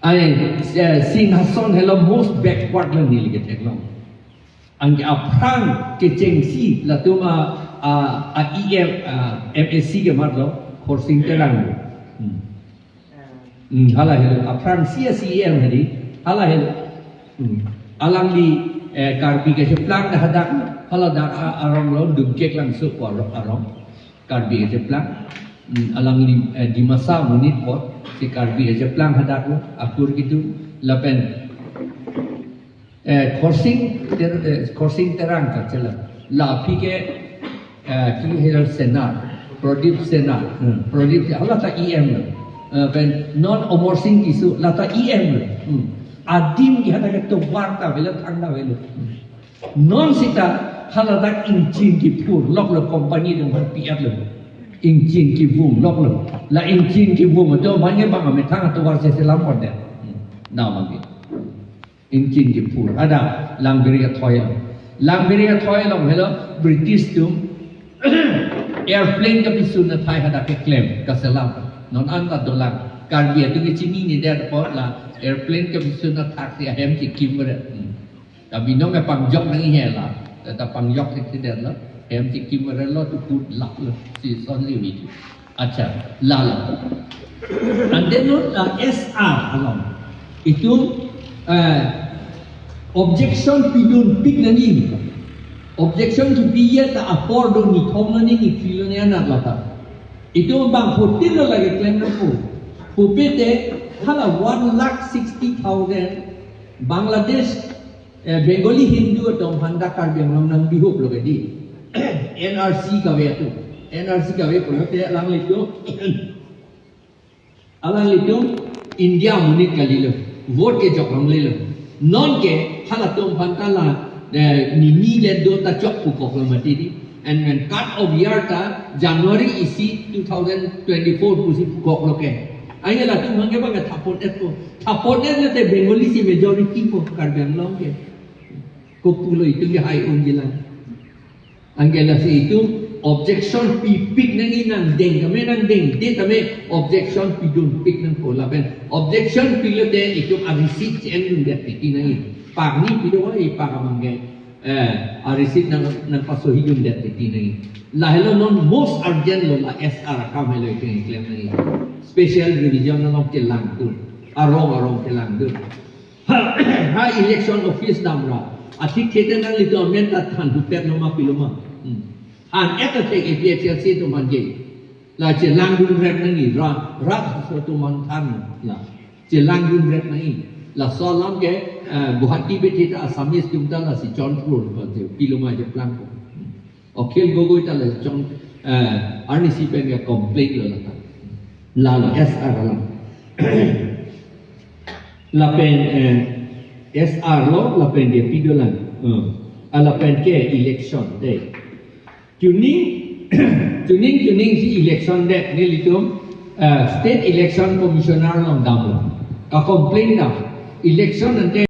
Singhason hello most backward lang nili ke teklong. Ang aprang ke jengsi la tuma MSc ke matlo coursing terang. Hala hello aprang CSEM hadi hala hello. Alang di karbi ke seplang dah hadak hala dak arong lo dugkek lang su ko arong karbi ke seplang. Alang di masa menit pot si karbi aja pelang hadak lo akur gitu lapen coursing terang ka chala la pike ki hel senar product senar product ala ta em lo pen non omorsing kisu la ta em lo adim ki hadak to warta velo thangda velo non sita hala dak injin ki pur lok lo company dong piat lo injin ki vung lok lo la injin ki vung to banyak bang ame thang to war se selam model na magi injin ki pur ada langberia thoya long hello british tum airplane ka pisun na thai hada ke claim ka selam non anda dolang karbia tu ki chini ni der pot la airplane ka pisun na thak si hem ki kimre tapi nong ka pangjok nang hela ta pangjok ki der la em chỉ kim ra lo tu put lak lo si son liu ni acha la and then SR along itu objection pidun pig nani objection ki piya ta afford ni thom nani ni filo ne anak lata itu bang putin lo lagi claim na pu pete hala 1,60,000 Bangladesh Bengali Hindu atau handa karbiang nang bihup lo kadi NRC ka we tu NRC ka we pun te alang litu India munit kali lo vote ke jok lang le non ke hala tom pantala ni le do ta chok pu ko mati di and when cut of year ta January isi 2024 pusi ko lo ke ai la tu mangi bang thapot et ne te Bengali si majority ko karbiang long ke ko pulo itu ge hai on gilang Anggela si itu objection pipik nang inang deng kami nang deng dia kami objection pidun pik nang pola ben objection pilate itu arisit endun dia piki nang pak ni pido ai pak amangge arisit nang paso hidun dia piki nang la hello non most urgent lo la SR kam hello itu claim nang special revision nang of kelang tu arong kelang tu ha election office damra atik kete nang litu amenta than dupet nama piloma an etate ke PHLC tu manje la jelang dun rep nangi ra so tu man than la jelang dun rep nangi la solam ke Guwahati beti ta Assamese tumta la si Jaunpur ko te piloma je plan ko okhel gogoi ta la John RNC pen ke complaint lo la SR la pen SR lo la pen dia pidolan ala pen ke election day tuning si election day ni litum state election commissioner long damu ka complain na election ante